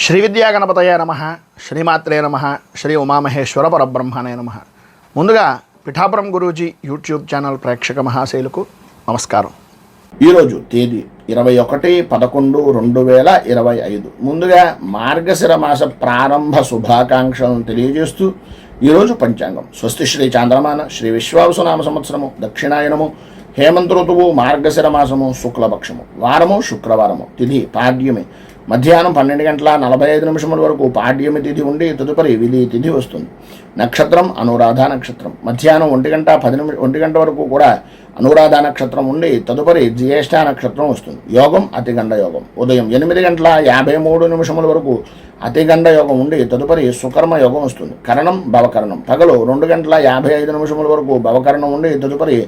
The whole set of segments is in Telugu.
శ్రీ విద్యా గణపతయ నమః, శ్రీమాత్రే నమః, శ్రీ ఉమామహేశ్వర పరబ్రహ్మణే నమః. ముందుగా పిఠాపురం గురూజీ యూట్యూబ్ ఛానల్ ప్రేక్షక మహాశైలకు నమస్కారం. ఈరోజు తేదీ 21/11/2025. ముందుగా మార్గశిర మాస ప్రారంభ శుభాకాంక్షలను తెలియజేస్తూ ఈరోజు పంచాంగం స్వస్తి శ్రీ చాంద్రమాన శ్రీ విశ్వావసునామ సంవత్సరము దక్షిణాయనము హేమంత ఋతువు మార్గశిర మాసము శుక్లపక్షము వారము శుక్రవారము తిథి పాడ్యమి మధ్యాహ్నం 12:45 వరకు పాడ్యమి తిథి ఉండి తదుపరి విధి తిథి వస్తుంది. నక్షత్రం అనురాధ నక్షత్రం మధ్యాహ్నం 1 గంట వరకు కూడా అనురాధ నక్షత్రం ఉండి తదుపరి జ్యేష్ఠ నక్షత్రం వస్తుంది. యోగం అతిగండ యోగం ఉదయం 8:53 వరకు అతిగండ యోగం ఉండి తదుపరి సుకర్మ యోగం వస్తుంది. కరణం భవకరణం పగలు 2:55 వరకు భవకరణం ఉండి తదుపరి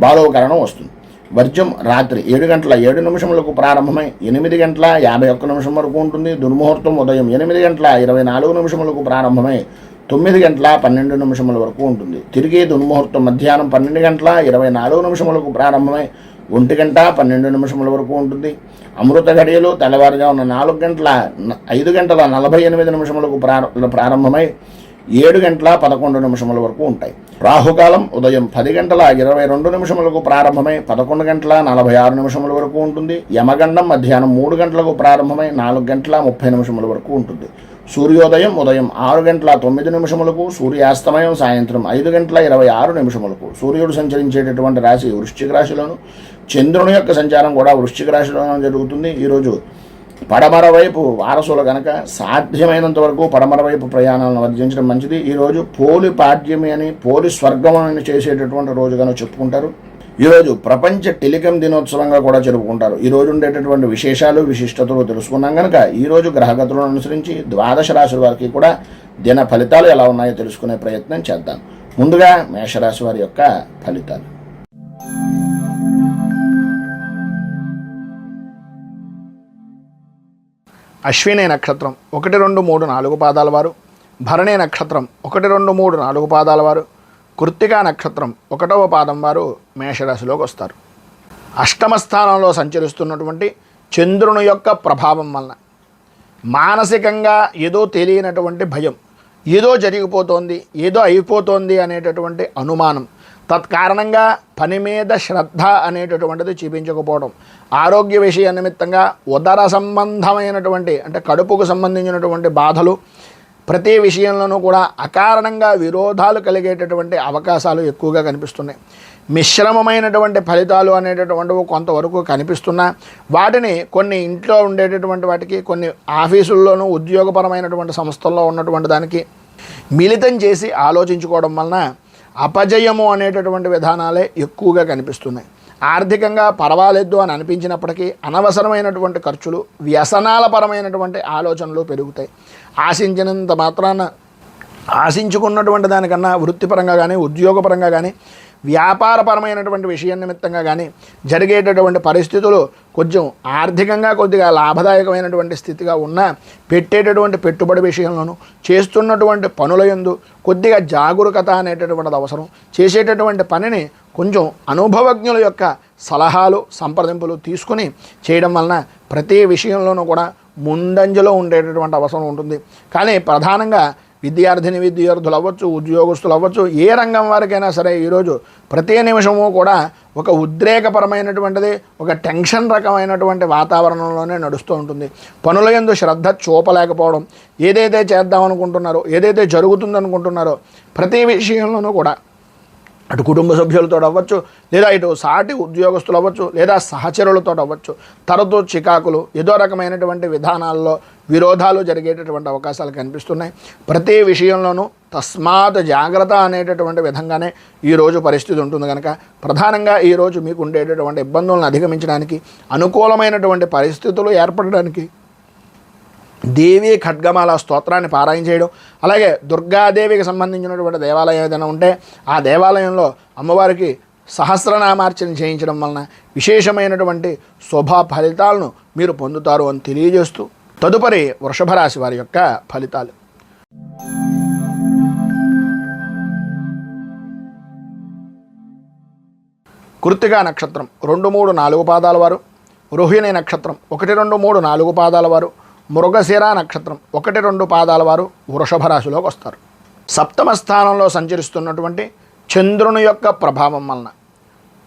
బాలవకరణం వస్తుంది. వర్జం రాత్రి 7:07 ప్రారంభమై 8:51 వరకు ఉంటుంది. దుర్ముహూర్తం ఉదయం 8:24 ప్రారంభమై 9:12 వరకు ఉంటుంది. తిరిగి దుర్ముహూర్తం మధ్యాహ్నం 12:24 ప్రారంభమై 1:12 వరకు ఉంటుంది. అమృత ఘడియలు తెల్లవారుజామున 5:48 ప్రారంభమై 7:11 వరకు ఉంటాయి. రాహుకాలం ఉదయం 10:22 ప్రారంభమై 11:46 వరకు ఉంటుంది. యమగండం మధ్యాహ్నం 3 గంటలకు ప్రారంభమై 4:30 వరకు ఉంటుంది. సూర్యోదయం ఉదయం 6:09, సూర్యాస్తమయం సాయంత్రం 5:26. సూర్యుడు సంచరించేటటువంటి రాశి వృశ్చిక రాశిలోను, చంద్రుని యొక్క సంచారం కూడా వృశ్చిక రాశిలోనూ జరుగుతుంది. ఈరోజు పడమర వైపు వారసులు కనుక సాధ్యమైనంత వరకు పడమర వైపు ప్రయాణాలను వర్జించడం మంచిది. ఈరోజు పోలి పాడ్యమి అని పోలి స్వర్గం అని చేసేటటువంటి రోజుగాను చెప్పుకుంటారు. ఈరోజు ప్రపంచ టెలికాం దినోత్సవంగా కూడా జరుపుకుంటారు. ఈరోజు ఉండేటటువంటి విశేషాలు విశిష్టతలు తెలుసుకున్నాం కనుక ఈరోజు గ్రహగతులను అనుసరించి ద్వాదశ రాశుల వారికి కూడా దిన ఫలితాలు ఎలా ఉన్నాయో తెలుసుకునే ప్రయత్నం చేద్దాం. ముందుగా మేషరాశి వారి యొక్క ఫలితాలు. అశ్విని నక్షత్రం 1, 2, 3, 4 పాదాల వారు, భరణి నక్షత్రం 1, 2, 3, 4 పాదాల వారు, కృత్తికా నక్షత్రం 1వ పాదం వారు మేషరాశిలోకి వస్తారు. అష్టమ స్థానంలో సంచరిస్తున్నటువంటి చంద్రుని యొక్క ప్రభావం వలన మానసికంగా ఏదో తెలియనటువంటి భయం, ఏదో జరిగిపోతోంది, ఏదో అయిపోతోంది అనేటటువంటి అనుమానం, తత్కారణంగా పని మీద శ్రద్ధ అనేటటువంటిది చూపించకపోవడం, ఆరోగ్య విషయ నిమిత్తంగా ఉదర సంబంధమైనటువంటి అంటే కడుపుకు సంబంధించినటువంటి బాధలు, ప్రతి విషయంలోనూ కూడా అకారణంగా విరోధాలు కలిగేటటువంటి అవకాశాలు ఎక్కువగా కనిపిస్తున్నాయి. మిశ్రమమైనటువంటి ఫలితాలు అనేటటువంటివి కొంతవరకు కనిపిస్తున్నా వాటిని కొన్ని ఇంట్లో ఉండేటటువంటి వాటికి, కొన్ని ఆఫీసుల్లోనూ ఉద్యోగపరమైనటువంటి సంస్థల్లో ఉన్నటువంటి దానికి మిళితం చేసి ఆలోచించుకోవడం వలన అపజయము అనేటటువంటి విధానాలే ఎక్కువగా కనిపిస్తున్నాయి. ఆర్థికంగా పర్వాలేదు అని అనిపించినప్పటికీ అనవసరమైనటువంటి ఖర్చులు, వ్యసనాల పరమైనటువంటి ఆలోచనలు పెరుగుతాయి. ఆశించినంత మాత్రాన ఆశించుకున్నటువంటి దానికన్నా వృత్తిపరంగా కానీ ఉద్యోగపరంగా కానీ వ్యాపారపరమైనటువంటి విషయం నిమిత్తంగా కానీ జరిగేటటువంటి పరిస్థితులు కొంచెం ఆర్థికంగా కొద్దిగా లాభదాయకమైనటువంటి స్థితిగా ఉన్నా పెట్టేటటువంటి పెట్టుబడి విషయంలోనూ చేస్తున్నటువంటి పనుల యందు కొద్దిగా జాగరూకత అనేటటువంటిది అవసరం. చేసేటటువంటి పనిని కొంచెం అనుభవజ్ఞుల యొక్క సలహాలు సంప్రదింపులు తీసుకుని చేయడం వలన ప్రతి విషయంలోనూ కూడా ముందంజలో ఉండేటటువంటి అవసరం ఉంటుంది. కానీ ప్రధానంగా విద్యార్థులు అవ్వచ్చు, ఉద్యోగస్తులు అవ్వచ్చు, ఏ రంగం వారికైనా సరే ఈరోజు ప్రతి నిమిషము కూడా ఒక ఉద్రేకపరమైనటువంటిది, ఒక టెన్షన్ రకమైనటువంటి వాతావరణంలోనే నడుస్తూ ఉంటుంది. పనుల యందు శ్రద్ధ చూపలేకపోవడం, ఏదైతే చేద్దామనుకుంటున్నారో, ఏదైతే జరుగుతుందనుకుంటున్నారో ప్రతి విషయంలోనూ కూడా అటు కుటుంబ సభ్యులతో అవ్వచ్చు, లేదా ఇటు సాటి ఉద్యోగస్తులు అవ్వచ్చు, లేదా సహచరులతో అవ్వచ్చు, తరచూ చికాకులు, ఏదో రకమైనటువంటి విధానాల్లో విరోధాలు జరిగేటటువంటి అవకాశాలు కనిపిస్తున్నాయి. ప్రతి విషయంలోనూ తస్మాత్ జాగ్రత్త అనేటటువంటి విధంగానే ఈరోజు పరిస్థితి ఉంటుంది కనుక ప్రధానంగా ఈరోజు మీకు ఉండేటటువంటి ఇబ్బందులను అధిగమించడానికి, అనుకూలమైనటువంటి పరిస్థితులు ఏర్పడడానికి దేవీ ఖడ్గమాల స్తోత్రాన్ని పారాయణ చేయడం, అలాగే దుర్గాదేవికి సంబంధించినటువంటి దేవాలయం ఏదైనా ఉంటే ఆ దేవాలయంలో అమ్మవారికి సహస్రనామార్చన చేయించడం వలన విశేషమైనటువంటి శుభ ఫలితాలను మీరు పొందుతారు అని తెలియజేస్తూ తదుపరి వృషభ రాశి వారి యొక్క ఫలితాలు. కృత్తికా నక్షత్రం 2, 3, 4 పాదాల వారు, రోహిణి నక్షత్రం 1, 2, 3, 4 పాదాల వారు, మృగశిర నక్షత్రం 1-2 పాదాల వారు వృషభ రాశిలోకి వస్తారు. సప్తమ స్థానంలో సంచరిస్తున్నటువంటి చంద్రుని యొక్క ప్రభావం వలన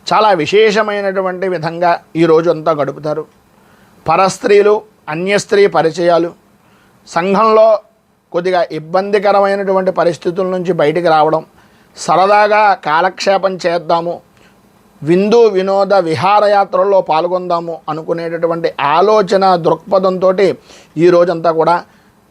చాలా విశేషమైనటువంటి విధంగా ఈ రోజు అంతా గడుపుతారు. పరస్త్రీలు, అన్యస్త్రీ పరిచయాలు, సంఘంలో కొద్దిగా ఇబ్బందికరమైనటువంటి పరిస్థితుల నుంచి బయటికి రావడం, సరదాగా కాలక్షేపం చేద్దాము, విందు వినోద విహారయాత్రల్లో పాల్గొందాము అనుకునేటటువంటి ఆలోచన దృక్పథంతో ఈ రోజంతా కూడా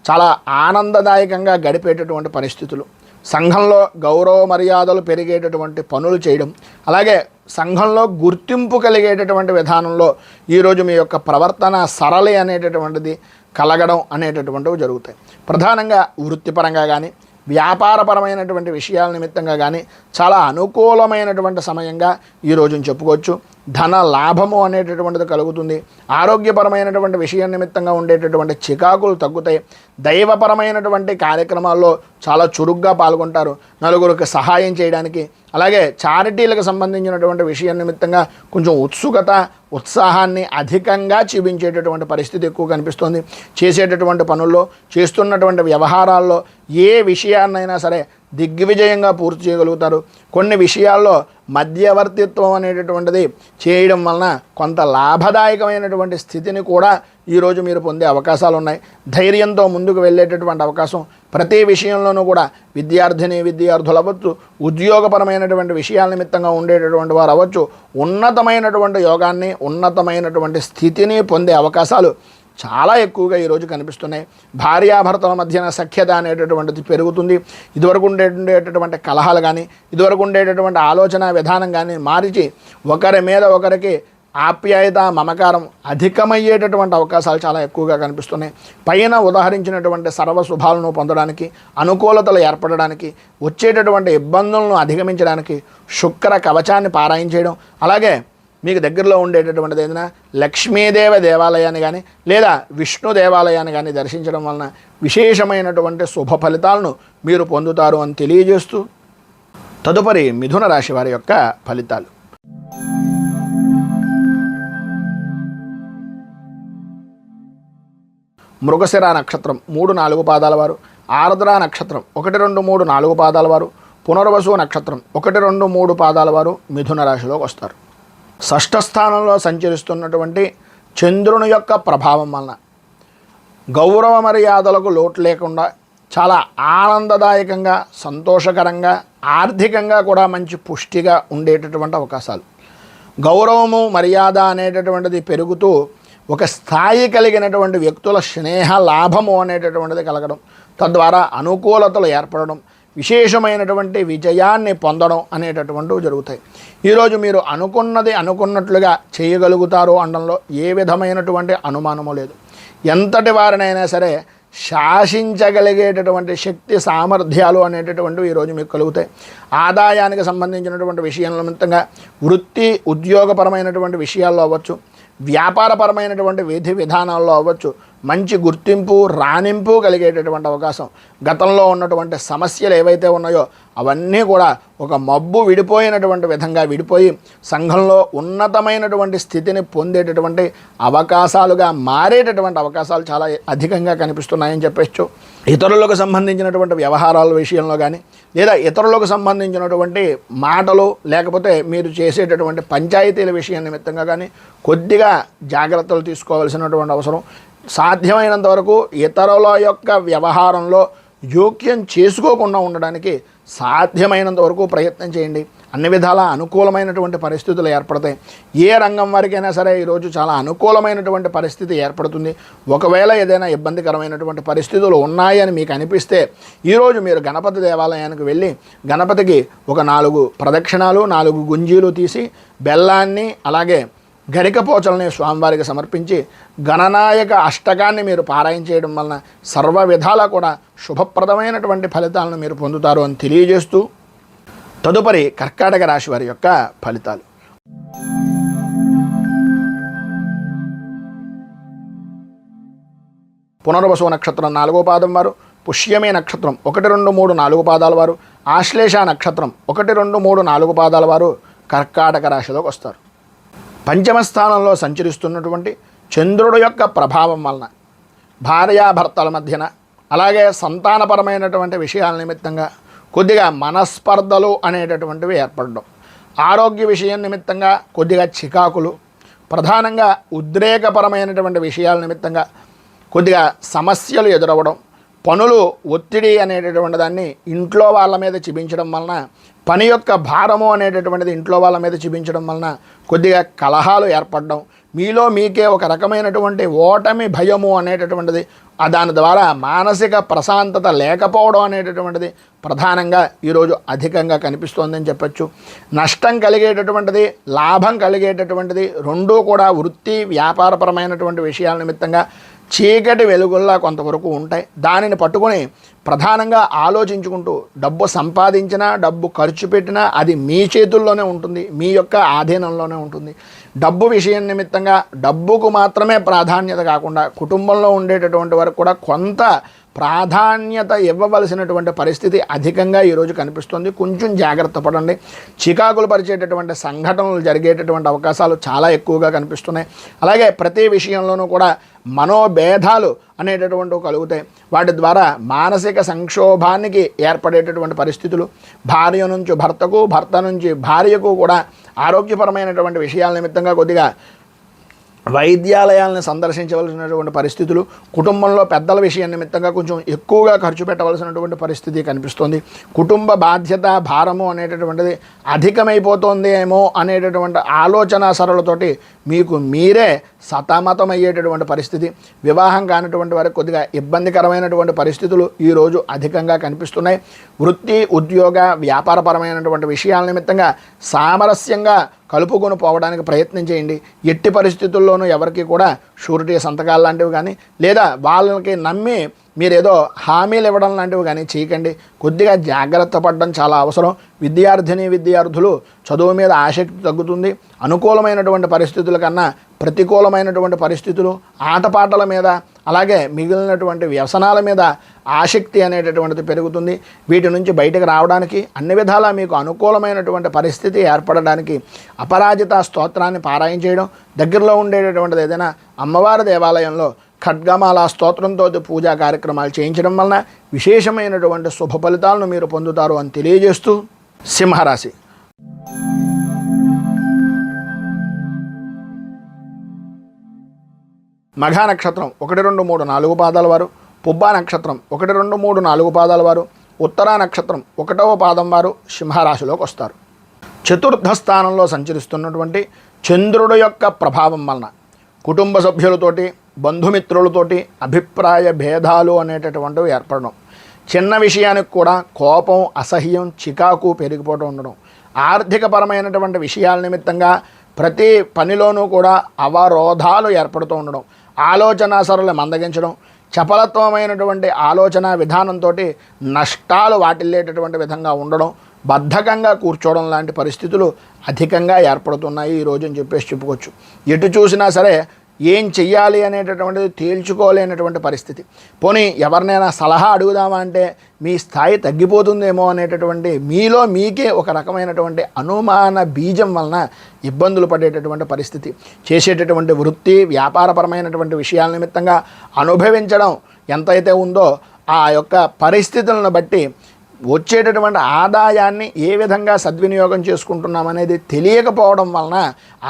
చాలా ఆనందదాయకంగా గడిపేటటువంటి పరిస్థితులు, సంఘంలో గౌరవ మర్యాదలు పెరిగేటటువంటి పనులు చేయడం, అలాగే సంఘంలో గుర్తింపు కలిగేటటువంటి విధానంలో ఈరోజు మీ యొక్క ప్రవర్తన సరళి అనేటటువంటిది కలగడం అనేటటువంటివి జరుగుతాయి. ప్రధానంగా వృత్తిపరంగా కానీ వ్యాపారపరమైనటువంటి విషయాల నిమిత్తంగా కానీ చాలా అనుకూలమైనటువంటి సమయంగా ఈ రోజును చెప్పుకోవచ్చు. ధన లాభము అనేటటువంటిది కలుగుతుంది. ఆరోగ్యపరమైనటువంటి విషయం నిమిత్తంగా ఉండేటటువంటి చికాకులు తగ్గుతాయి. దైవపరమైనటువంటి కార్యక్రమాల్లో చాలా చురుగ్గా పాల్గొంటారు. నలుగురికి సహాయం చేయడానికి, అలాగే చారిటీలకు సంబంధించినటువంటి విషయం నిమిత్తంగా కొంచెం ఉత్సుకత, ఉత్సాహాన్ని అధికంగా చూపించేటటువంటి పరిస్థితి ఎక్కువ కనిపిస్తుంది. చేసేటటువంటి పనుల్లో, చేస్తున్నటువంటి వ్యవహారాల్లో ఏ విషయాన్నైనా సరే దిగ్విజయంగా పూర్తి చేయగలుగుతారు. కొన్ని విషయాల్లో మధ్యవర్తిత్వం అనేటటువంటిది చేయడం వలన కొంత లాభదాయకమైనటువంటి స్థితిని కూడా ఈరోజు మీరు పొందే అవకాశాలు ఉన్నాయి. ధైర్యంతో ముందుకు వెళ్ళేటటువంటి అవకాశం ప్రతి విషయంలోనూ కూడా విద్యార్థులు అవ్వచ్చు, ఉద్యోగపరమైనటువంటి విషయాల నిమిత్తంగా ఉండేటటువంటి వారు అవ్వచ్చు, ఉన్నతమైనటువంటి యోగాన్ని, ఉన్నతమైనటువంటి స్థితిని పొందే అవకాశాలు చాలా ఎక్కువగా ఈరోజు కనిపిస్తున్నాయి. భార్యాభర్తల మధ్యన సఖ్యత అనేటటువంటిది పెరుగుతుంది. ఇదివరకు ఉండేటటువంటి కలహాలు కానీ, ఇదివరకు ఉండేటటువంటి ఆలోచన విధానం కానీ మార్చి ఒకరి మీద ఒకరికి ఆప్యాయత, మమకారం అధికమయ్యేటటువంటి అవకాశాలు చాలా ఎక్కువగా కనిపిస్తున్నాయి. పైన ఉదాహరించినటువంటి సర్వశుభాలను పొందడానికి, అనుకూలతలు ఏర్పడడానికి, వచ్చేటటువంటి ఇబ్బందులను అధిగమించడానికి శుక్ర కవచాన్ని పారాయణ చేయడం, అలాగే మీకు దగ్గరలో ఉండేటటువంటిది ఏదైనా లక్ష్మీదేవ దేవాలయాన్ని కానీ లేదా విష్ణు దేవాలయాన్ని కానీ దర్శించడం వలన విశేషమైనటువంటి శుభ ఫలితాలను మీరు పొందుతారు అని తెలియజేస్తూ, తదుపరి మిథున రాశి వారి యొక్క ఫలితాలు. మృగశిర నక్షత్రం 3-4 పాదాల వారు, ఆర్ద్ర నక్షత్రం 1, 2, 3, 4 పాదాల వారు, పునర్వసు నక్షత్రం 1, 2, 3 పాదాల వారు మిథున రాశిలోకి వస్తారు. షష్ఠ స్థానంలో సంచరిస్తున్నటువంటి చంద్రుని యొక్క ప్రభావం వలన గౌరవ మర్యాదలకు లోటు లేకుండా చాలా ఆనందదాయకంగా, సంతోషకరంగా, ఆర్థికంగా కూడా మంచి పుష్టిగా ఉండేటటువంటి అవకాశాలు, గౌరవము మర్యాద అనేటటువంటిది పెరుగుతూ ఒక స్థాయి కలిగినటువంటి వ్యక్తుల స్నేహ లాభము అనేటటువంటిది కలగడం, తద్వారా అనుకూలతలు ఏర్పడడం, విశేషమైనటువంటి విజయాన్ని పొందడం అనేటటువంటివి జరుగుతాయి. ఈరోజు మీరు అనుకున్నది అనుకున్నట్లుగా చేయగలుగుతారు అనడంలో ఏ విధమైనటువంటి అనుమానము లేదు. ఎంతటి వారినైనా సరే శాసించగలిగేటటువంటి శక్తి, సామర్థ్యాలు అనేటటువంటివి ఈరోజు మీకు కలుగుతాయి. ఆదాయానికి సంబంధించినటువంటి విషయం నిమిత్తంగా వృత్తి, ఉద్యోగపరమైనటువంటి విషయాల్లో అవ్వచ్చు, వ్యాపారపరమైనటువంటి విధి విధానాల్లో అవ్వచ్చు, మంచి గుర్తింపు, రాణింపు కలిగేటటువంటి అవకాశం. గతంలో ఉన్నటువంటి సమస్యలు ఏవైతే ఉన్నాయో అవన్నీ కూడా ఒక మబ్బు విడిపోయినటువంటి విధంగా విడిపోయి సంఘంలో ఉన్నతమైనటువంటి స్థితిని పొందేటటువంటి అవకాశాలుగా మారేటటువంటి అవకాశాలు చాలా అధికంగా కనిపిస్తున్నాయని చెప్పచ్చు. ఇతరులకు సంబంధించినటువంటి వ్యవహారాల విషయంలో కానీ లేదా ఇతరులకు సంబంధించినటువంటి మాటలు లేకపోతే మీరు చేసేటటువంటి పంచాయతీల విషయం నిమిత్తంగా కానీ కొద్దిగా జాగ్రత్తలు తీసుకోవాల్సినటువంటి అవసరం. సాధ్యమైనంత వరకు ఇతరుల యొక్క వ్యవహారంలో జోక్యం చేసుకోకుండా ఉండడానికి సాధ్యమైనంత వరకు ప్రయత్నం చేయండి. అన్ని విధాలా అనుకూలమైనటువంటి పరిస్థితులు ఏర్పడతాయి. ఏ రంగం వారికైనా సరే ఈరోజు చాలా అనుకూలమైనటువంటి పరిస్థితి ఏర్పడుతుంది. ఒకవేళ ఏదైనా ఇబ్బందికరమైనటువంటి పరిస్థితులు ఉన్నాయని మీకు అనిపిస్తే ఈరోజు మీరు గణపతి దేవాలయానికి వెళ్ళి గణపతికి ఒక 4 ప్రదక్షిణాలు, 4 గుంజీలు తీసి బెల్లాన్ని అలాగే గరికపోచల్ని స్వామివారికి సమర్పించి గణనాయక అష్టకాన్ని మీరు పారాయణ చేయడం వలన సర్వ విధాలా కూడా శుభప్రదమైనటువంటి ఫలితాలను మీరు పొందుతారు అని తెలియజేస్తూ, తదుపరి కర్కాటక రాశి వారి యొక్క ఫలితాలు. పునర్వసు నక్షత్రం 4వ పాదం వారు, పుష్యమే నక్షత్రం 1, 2, 3, 4 పాదాల వారు, ఆశ్లేష నక్షత్రం 1, 2, 3, 4 పాదాల వారు కర్కాటక రాశిలోకి వస్తారు. పంచమ స్థానంలో సంచరిస్తున్నటువంటి చంద్రుడు యొక్క ప్రభావం వలన భార్యాభర్తల మధ్యన, అలాగే సంతానపరమైనటువంటి విషయాల నిమిత్తంగా కొద్దిగా మనస్పర్ధలు అనేటటువంటివి ఏర్పడడం, ఆరోగ్య విషయం నిమిత్తంగా కొద్దిగా చికాకులు, ప్రధానంగా ఉద్రేకపరమైనటువంటి విషయాల నిమిత్తంగా కొద్దిగా సమస్యలు ఎదురవ్వడం, పనులు ఒత్తిడి అనేటటువంటి దాన్ని ఇంట్లో వాళ్ళ మీద చూపించడం వలన, పని యొక్క భారము అనేటటువంటిది ఇంట్లో వాళ్ళ మీద చూపించడం వలన కొద్దిగా కలహాలు ఏర్పడడం, మీలో మీకే ఒక రకమైనటువంటి ఓటమి భయము అనేటటువంటిది, దాని ద్వారా మానసిక ప్రశాంతత లేకపోవడం అనేటటువంటిది ప్రధానంగా ఈరోజు అధికంగా కనిపిస్తోందని చెప్పచ్చు. నష్టం కలిగేటటువంటిది, లాభం కలిగేటటువంటిది రెండూ కూడా వృత్తి వ్యాపారపరమైనటువంటి విషయాల నిమిత్తంగా చీకటి వెలుగుల్లా కొంతవరకు ఉంటాయి. దానిని పట్టుకొని ప్రధానంగా ఆలోచించుకుంటూ డబ్బు సంపాదించినా, డబ్బు ఖర్చు పెట్టినా అది మీ చేతుల్లోనే ఉంటుంది, మీ యొక్క ఆధీనంలోనే ఉంటుంది. డబ్బు విషయం నిమిత్తంగా డబ్బుకు మాత్రమే ప్రాధాన్యత కాకుండా కుటుంబంలో ఉండేటటువంటి వరకు కూడా కొంత ప్రాధాన్యత ఇవ్వవలసినటువంటి పరిస్థితి అధికంగా ఈరోజు కనిపిస్తుంది. కొంచెం జాగ్రత్త పడండి. చికాకులు పరిచేటటువంటి సంఘటనలు జరిగేటటువంటి అవకాశాలు చాలా ఎక్కువగా కనిపిస్తున్నాయి. అలాగే ప్రతి విషయంలోనూ కూడా మనోభేదాలు అనేటటువంటివి కలుగుతాయి. వాటి ద్వారా మానసిక సంక్షోభానికి ఏర్పడేటటువంటి పరిస్థితులు, భార్య నుంచి భర్తకు, భర్త నుంచి భార్యకు కూడా ఆరోగ్యపరమైనటువంటి విషయాల నిమిత్తంగా కొద్దిగా వైద్యాలయాలను సందర్శించవలసినటువంటి పరిస్థితులు, కుటుంబంలో పెద్దల విషయం నిమిత్తంగా కొంచెం ఎక్కువగా ఖర్చు పెట్టవలసినటువంటి పరిస్థితి కనిపిస్తుంది. కుటుంబ బాధ్యత భారము అనేటటువంటిది అధికమైపోతుంది ఏమో అనేటటువంటి ఆలోచన సరళతోటి మీకు మీరే సతమతమయ్యేటటువంటి పరిస్థితి, వివాహం కానిటువంటి వారికి కొద్దిగా ఇబ్బందికరమైనటువంటి పరిస్థితులు ఈరోజు అధికంగా కనిపిస్తున్నాయి. వృత్తి ఉద్యోగ వ్యాపారపరమైనటువంటి విషయాల నిమిత్తంగా సామరస్యంగా కలుపుకొని పోవడానికి ప్రయత్నం చేయండి. ఎట్టి పరిస్థితుల్లోనూ ఎవరికి కూడా షూరిటీ సంతకాలు లాంటివి కానీ, లేదా వాళ్ళకి నమ్మి మీరేదో హామీలు ఇవ్వడం లాంటివి కానీ చేయకండి. కొద్దిగా జాగ్రత్త పడడం చాలా అవసరం. విద్యార్థులు చదువు మీద ఆసక్తి తగ్గుతుంది. అనుకూలమైనటువంటి పరిస్థితుల కన్నా ప్రతికూలమైనటువంటి పరిస్థితులు, ఆటపాటల మీద, అలాగే మిగిలినటువంటి వ్యసనాల మీద ఆసక్తి అనేటటువంటిది పెరుగుతుంది. వీటి నుంచి బయటకు రావడానికి అన్ని విధాలా మీకు అనుకూలమైనటువంటి పరిస్థితి ఏర్పడడానికి అపరాజిత స్తోత్రాన్ని పారాయణ చేయడం, దగ్గరలో ఉండేటటువంటిది ఏదైనా అమ్మవారి దేవాలయంలో ఖడ్గమాల స్తోత్రంతో పూజా కార్యక్రమాలు చేయించడం వలన విశేషమైనటువంటి శుభ ఫలితాలను మీరు పొందుతారు అని తెలియజేస్తూ, సింహరాశి మఘా నక్షత్రం 1, 2, 3, 4 పాదాల వారు, పుబ్బా నక్షత్రం 1, 2, 3, 4 పాదాల వారు, ఉత్తరా నక్షత్రం 1వ పాదం వారు సింహరాశిలోకి వస్తారు. చతుర్థ స్థానంలో సంచరిస్తున్నటువంటి చంద్రుడు యొక్క ప్రభావం వలన కుటుంబ సభ్యులతోటి, బంధుమిత్రులతోటి అభిప్రాయ భేదాలు అనేటటువంటివి ఏర్పడడం, చిన్న విషయానికి కూడా కోపం, అసహ్యం, చికాకు పెరిగిపోతూ ఉండడం, ఆర్థికపరమైనటువంటి విషయాల నిమిత్తంగా ప్రతి పనిలోనూ కూడా అవరోధాలు ఏర్పడుతూ ఉండడం, ఆలోచన సరళి మందగించడం, చపలత్వమైనటువంటి ఆలోచన విధానంతో నష్టాలు వాటిల్లేటటువంటి విధంగా ఉండడం, బద్ధకంగా కూర్చోవడం లాంటి పరిస్థితులు అధికంగా ఏర్పడుతున్నాయి ఈరోజు అని చెప్పుకోవచ్చు. ఎటు చూసినా సరే ఏం చెయ్యాలి అనేటటువంటిది తేల్చుకోలేనటువంటి పరిస్థితి. పోనీ ఎవరినైనా సలహా అడుగుదామా అంటే మీ స్థాయి తగ్గిపోతుందేమో అనేటటువంటి మీలో మీకే ఒక రకమైనటువంటి అనుమాన బీజం వలన ఇబ్బందులు పడేటటువంటి పరిస్థితి. చేసేటటువంటి వృత్తి వ్యాపారపరమైనటువంటి విషయాల నిమిత్తంగా అనుభవించడం ఎంతైతే ఉందో ఆ యొక్క పరిస్థితులను బట్టి వచ్చేటటువంటి ఆదాయాన్ని ఏ విధంగా సద్వినియోగం చేసుకుంటున్నామనేది తెలియకపోవడం వలన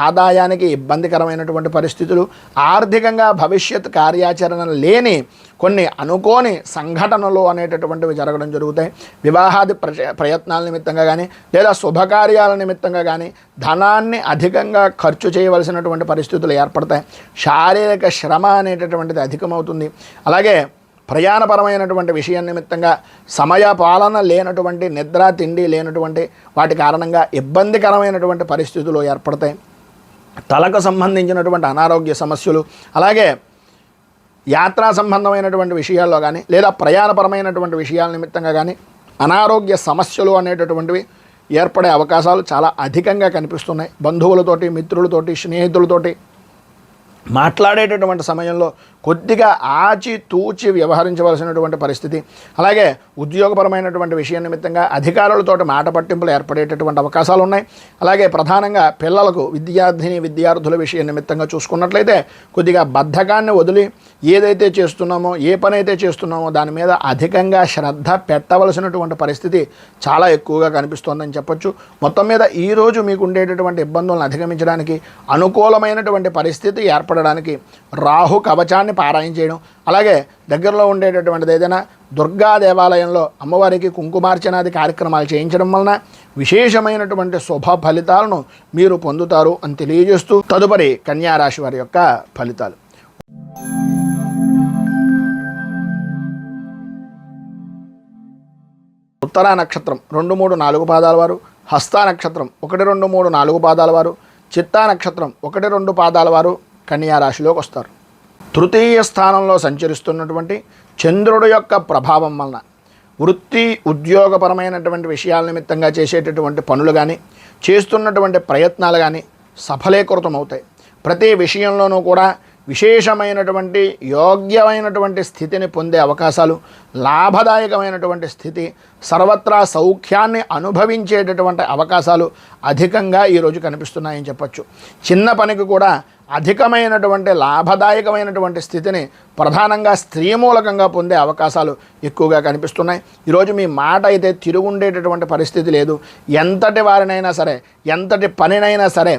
ఆదాయానికి ఇబ్బందికరమైనటువంటి పరిస్థితులు, ఆర్థికంగా భవిష్యత్ కార్యాచరణ లేని కొన్ని అనుకోని సంఘటనలు అనేటటువంటివి జరగడం జరుగుతాయి. వివాహాది ప్రయత్నాల నిమిత్తంగా కానీ, లేదా శుభకార్యాల నిమిత్తంగా కానీ ధనాన్ని అధికంగా ఖర్చు చేయవలసినటువంటి పరిస్థితులు ఏర్పడతాయి. శారీరక శ్రమ అనేటటువంటిది అధికమవుతుంది. అలాగే ప్రయాణపరమైనటువంటి విషయం నిమిత్తంగా సమయ పాలన లేనటువంటి, నిద్ర తిండి లేనటువంటి వాటి కారణంగా ఇబ్బందికరమైనటువంటి పరిస్థితులు ఏర్పడతాయి. తలకు సంబంధించినటువంటి అనారోగ్య సమస్యలు, అలాగే యాత్రా సంబంధమైనటువంటి విషయాల్లో కానీ, లేదా ప్రయాణపరమైనటువంటి విషయాల నిమిత్తంగా కానీ అనారోగ్య సమస్యలు అనేటటువంటివి ఏర్పడే అవకాశాలు చాలా అధికంగా కనిపిస్తున్నాయి. బంధువులతోటి, మిత్రులతోటి, స్నేహితులతోటి మాట్లాడేటటువంటి సమయంలో కొద్దిగా ఆచి తూచి వ్యవహరించవలసినటువంటి పరిస్థితి. అలాగే ఉద్యోగపరమైనటువంటి విషయం నిమిత్తంగా అధికారులతోటి మాట పట్టింపులు ఏర్పడేటటువంటి అవకాశాలు ఉన్నాయి. అలాగే ప్రధానంగా పిల్లలకు విద్యార్థుల విషయం నిమిత్తంగా చూసుకున్నట్లయితే కొద్దిగా బద్ధకాన్ని వదిలి ఏదైతే చేస్తున్నామో ఏ పని అయితే చేస్తున్నామో దాని మీద అధికంగా శ్రద్ధ పెట్టవలసినటువంటి పరిస్థితి చాలా ఎక్కువగా కనిపిస్తోందని చెప్పొచ్చు. మొత్తం మీద ఈరోజు మీకు ఉండేటటువంటి ఇబ్బందులను అధిగమించడానికి అనుకూలమైనటువంటి పరిస్థితి ఏర్పడడానికి రాహు కవచాన్ని పారాయణ చేయడం, అలాగే దగ్గరలో ఉండేటటువంటిది ఏదైనా దుర్గా దేవాలయంలో అమ్మవారికి కుంకుమార్చనాది కార్యక్రమాలు చేయించడం వలన విశేషమైనటువంటి శుభ ఫలితాలను మీరు పొందుతారు అని తెలియజేస్తూ తదుపరి కన్యారాశి వారి యొక్క ఫలితాలు. ఉత్తరా నక్షత్రం 2, 3, 4 పాదాల వారు, హస్తా నక్షత్రం 1, 2, 3, 4 పాదాల వారు, చిత్తా నక్షత్రం 1, 2 పాదాల వారు కన్యారాశిలోకి వస్తారు. తృతీయ స్థానంలో సంచరిస్తున్నటువంటి చంద్రుడు యొక్క ప్రభావం వలన వృత్తి ఉద్యోగపరమైనటువంటి విషయాల నిమిత్తంగా చేసేటటువంటి పనులు కానీ చేస్తున్నటువంటి ప్రయత్నాలు కానీ సఫలీకృతం అవుతాయి. ప్రతి విషయంలోనూ కూడా విశేషమైనటువంటి యోగ్యమైనటువంటి స్థితిని పొందే అవకాశాలు, లాభదాయకమైనటువంటి స్థితి, సర్వత్రా సౌఖ్యాన్ని అనుభవించేటటువంటి అవకాశాలు అధికంగా ఈరోజు కనిపిస్తున్నాయని చెప్పచ్చు. చిన్న పనికి కూడా అధికమైనటువంటి లాభదాయకమైనటువంటి స్థితిని ప్రధానంగా స్త్రీ మూలకంగా పొందే అవకాశాలు ఎక్కువగా కనిపిస్తున్నాయి. ఈరోజు మీ మాట అయితే తిరుగుండేటటువంటి పరిస్థితి లేదు. ఎంతటి వారినైనా సరే, ఎంతటి పనినైనా సరే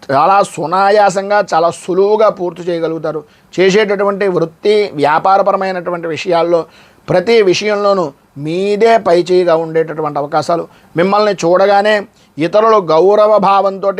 చాలా సునాయాసంగా చాలా సులువుగా పూర్తి చేయగలుగుతారు. చేసేటటువంటి వృత్తి వ్యాపారపరమైనటువంటి విషయాల్లో ప్రతి విషయంలోనూ మీదే పైచేయిగా ఉండేటటువంటి అవకాశాలు, మిమ్మల్ని చూడగానే ఇతరులు గౌరవ భావంతో